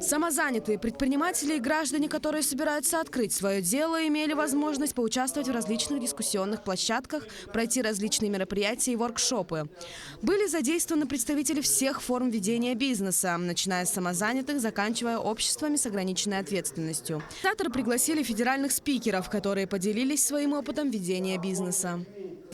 Самозанятые предприниматели и граждане, которые собираются открыть свое дело, имели возможность поучаствовать в различных дискуссионных площадках, пройти различные мероприятия и воркшопы. Были задействованы представители всех форм ведения бизнеса, начиная с самозанятых, заканчивая обществами с ограниченной ответственностью. Организаторы пригласили федеральных спикеров, которые поделились своим опытом ведения бизнеса.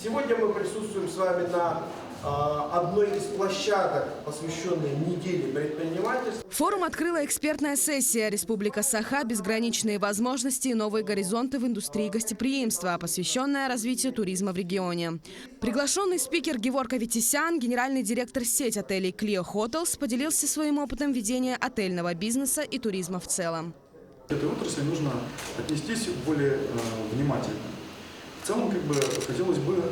Сегодня мы присутствуем с вами на одной из площадок, посвященной неделе предпринимательства. Форум открыла экспертная сессия «Республика Саха. Безграничные возможности и новые горизонты в индустрии гостеприимства», посвященная развитию туризма в регионе. Приглашенный спикер Геворг Аветисян, генеральный директор сети отелей Clio Hotels, поделился своим опытом ведения отельного бизнеса и туризма в целом. К этой отрасли нужно отнестись более внимательно. В целом, хотелось бы...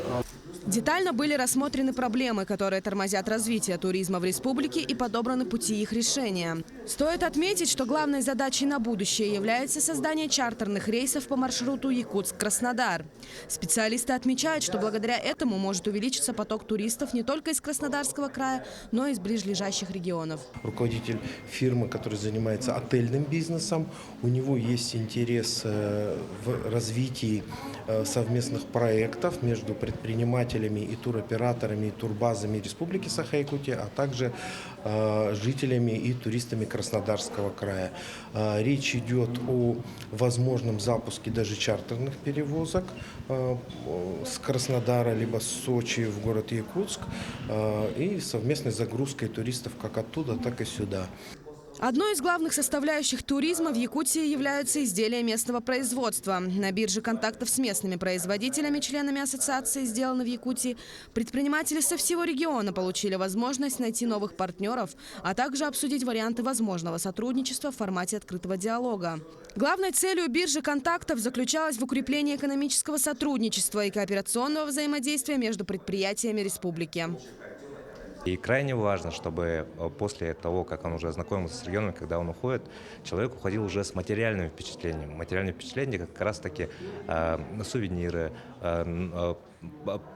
Детально были рассмотрены проблемы, которые тормозят развитие туризма в республике, и подобраны пути их решения. Стоит отметить, что главной задачей на будущее является создание чартерных рейсов по маршруту Якутск-Краснодар. Специалисты отмечают, что благодаря этому может увеличиться поток туристов не только из Краснодарского края, но и из ближайших регионов. Руководитель фирмы, который занимается отельным бизнесом, у него есть интерес в развитии совместных проектов между предпринимателями и туроператорами, и турбазами Республики Саха-Якутия, а также жителями и туристами Краснодарского края. Речь идет о возможном запуске даже чартерных перевозок с Краснодара либо с Сочи в город Якутск и совместной загрузкой туристов как оттуда, так и сюда. Одной из главных составляющих туризма в Якутии являются изделия местного производства. На бирже контактов с местными производителями, членами ассоциации «Сделано в Якутии», предприниматели со всего региона получили возможность найти новых партнеров, а также обсудить варианты возможного сотрудничества в формате открытого диалога. Главной целью биржи контактов заключалась в укреплении экономического сотрудничества и кооперационного взаимодействия между предприятиями республики. И крайне важно, чтобы после того, как он уже ознакомился с регионом, когда он уходит, человек уходил уже с материальными впечатлениями. Материальные впечатления как раз-таки сувениры,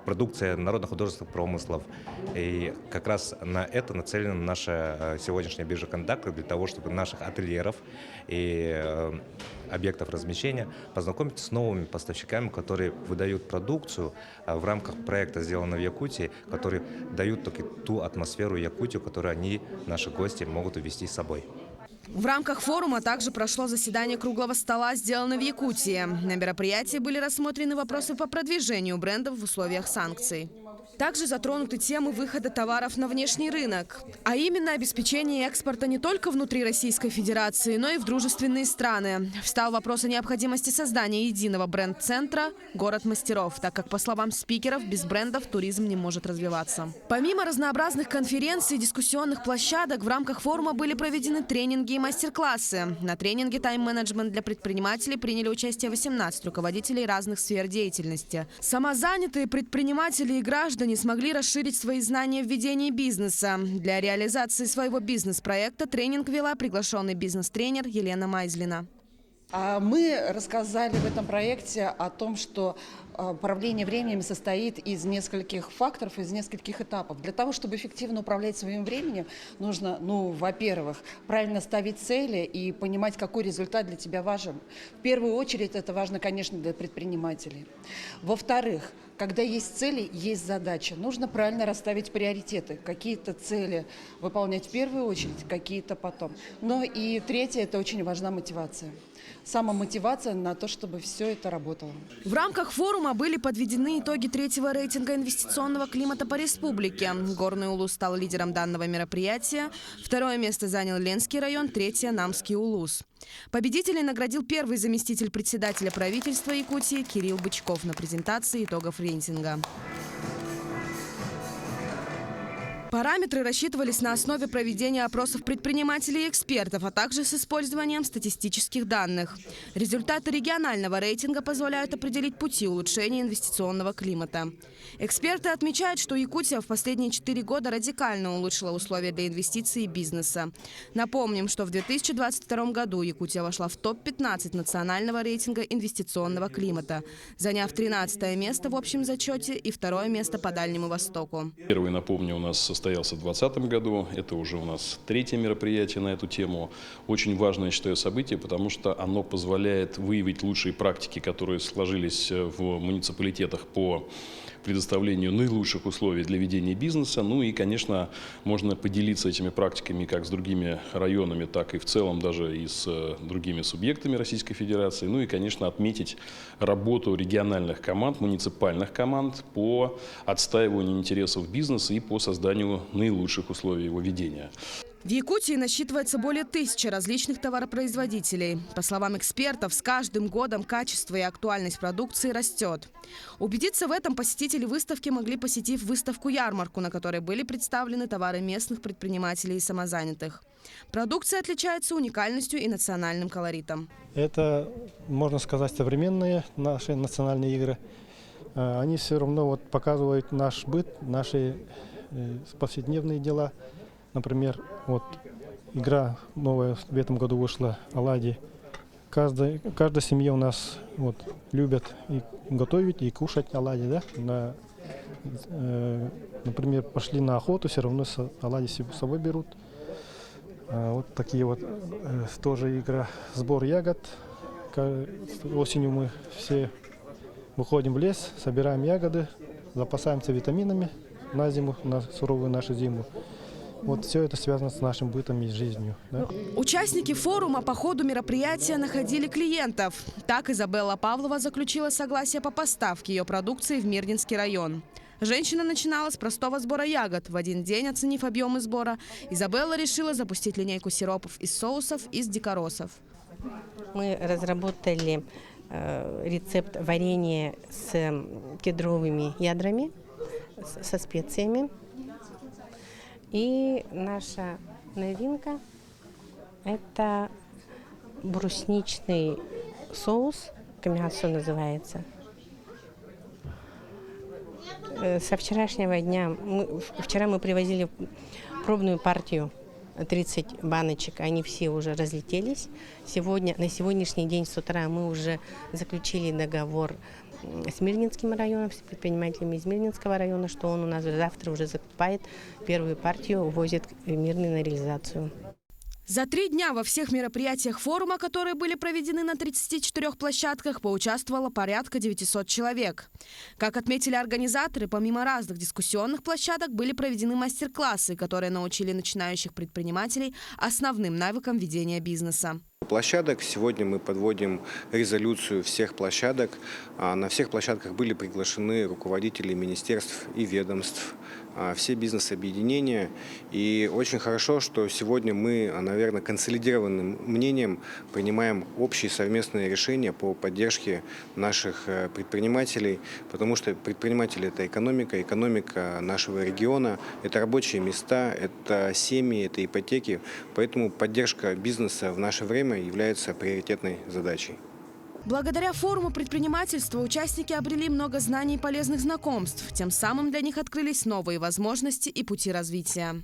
продукция народно-художественных промыслов. И как раз на это нацелена наша сегодняшняя биржа контактов, для того, чтобы наших ательеров и объектов размещения познакомить с новыми поставщиками, которые выдают продукцию в рамках проекта «Сделано в Якутии», которые дают только ту атмосферу Якутию, которую они, наши гости, могут увезти с собой. В рамках форума также прошло заседание круглого стола «Сделано в Якутии». На мероприятии были рассмотрены вопросы по продвижению брендов в условиях санкций. Также затронуты темы выхода товаров на внешний рынок, а именно обеспечение экспорта не только внутри Российской Федерации, но и в дружественные страны. Встал вопрос о необходимости создания единого бренд-центра «Город мастеров», так как, по словам спикеров, без брендов туризм не может развиваться. Помимо разнообразных конференций и дискуссионных площадок, в рамках форума были проведены тренинги и мастер-классы. На тренинге «Тайм-менеджмент для предпринимателей» приняли участие 18 руководителей разных сфер деятельности. Самозанятые предприниматели и граждане смогли расширить свои знания в ведении бизнеса. Для реализации своего бизнес-проекта тренинг вела приглашенный бизнес-тренер Елена Майзлина. Мы рассказали в этом проекте о том, что управление временем состоит из нескольких факторов, из нескольких этапов. Для того, чтобы эффективно управлять своим временем, нужно, во-первых, правильно ставить цели и понимать, какой результат для тебя важен. В первую очередь это важно, конечно, для предпринимателей. Во-вторых, когда есть цели, есть задача. Нужно правильно расставить приоритеты. Какие-то цели выполнять в первую очередь, какие-то потом. Но и третье, это очень важна мотивация. Самомотивация на то, чтобы все это работало. В рамках форума были подведены итоги третьего рейтинга инвестиционного климата по республике. Горный Улус стал лидером данного мероприятия. Второе место занял Ленский район, третье – Намский Улус. Победителей наградил первый заместитель председателя правительства Якутии Кирилл Бычков на презентации итогов рейтинга. Параметры рассчитывались на основе проведения опросов предпринимателей и экспертов, а также с использованием статистических данных. Результаты регионального рейтинга позволяют определить пути улучшения инвестиционного климата. Эксперты отмечают, что Якутия в последние 4 года радикально улучшила условия для инвестиций и бизнеса. Напомним, что в 2022 году Якутия вошла в топ-15 национального рейтинга инвестиционного климата, заняв 13 место в общем зачете и 2 место по Дальнему Востоку. Первый, напомню, у нас состоялся в 2020 году. Это уже у нас 3-е мероприятие на эту тему. Очень важное, я считаю, событие, потому что оно позволяет выявить лучшие практики, которые сложились в муниципалитетах по предоставлению наилучших условий для ведения бизнеса. Ну и, конечно, можно поделиться этими практиками как с другими районами, так и в целом даже и с другими субъектами Российской Федерации. Ну и, конечно, отметить работу региональных команд, муниципальных команд по отстаиванию интересов бизнеса и по созданию наилучших условий его ведения. В Якутии насчитывается более 1000 различных товаропроизводителей. По словам экспертов, с каждым годом качество и актуальность продукции растет. Убедиться в этом посетители выставки могли, посетив выставку-ярмарку, на которой были представлены товары местных предпринимателей и самозанятых. Продукция отличается уникальностью и национальным колоритом. Это, можно сказать, современные наши национальные игры. Они все равно показывают наш быт, наши повседневные дела. Например, игра новая в этом году вышла, оладьи. Каждая семья у нас любит и готовить, и кушать оладьи. Да? Например, пошли на охоту, все равно оладьи с собой берут. Вот такие тоже игра «Сбор ягод». Осенью мы все выходим в лес, собираем ягоды, запасаемся витаминами на зиму, на суровую нашу зиму. Все это связано с нашим бытом и жизнью. Да? Участники форума по ходу мероприятия находили клиентов. Так Изабелла Павлова заключила согласие по поставке ее продукции в Мирнинский район. Женщина начинала с простого сбора ягод. В один день, оценив объемы сбора, Изабелла решила запустить линейку сиропов из соусов из дикоросов. Мы разработали рецепт варенья с кедровыми ядрами, со специями. И наша новинка – это брусничный соус, камиасо называется. Со вчерашнего дня, вчера мы привозили пробную партию, 30 баночек, они все уже разлетелись. На сегодняшний день с утра мы уже заключили договор с Мирнинским районом, с предпринимателями из Мирнинского района, что он у нас завтра уже закупает первую партию, увозит в Мирный на реализацию. За 3 дня во всех мероприятиях форума, которые были проведены на 34 площадках, поучаствовало порядка 900 человек. Как отметили организаторы, помимо разных дискуссионных площадок были проведены мастер-классы, которые научили начинающих предпринимателей основным навыкам ведения бизнеса. Площадок. Сегодня мы подводим резолюцию всех площадок. На всех площадках были приглашены руководители министерств и ведомств, все бизнес-объединения. И очень хорошо, что сегодня мы, наверное, консолидированным мнением принимаем общие совместные решения по поддержке наших предпринимателей, потому что предприниматели – это экономика нашего региона, это рабочие места, это семьи, это ипотеки. Поэтому поддержка бизнеса в наше время является приоритетной задачей. Благодаря форуму предпринимательства участники обрели много знаний и полезных знакомств. Тем самым для них открылись новые возможности и пути развития.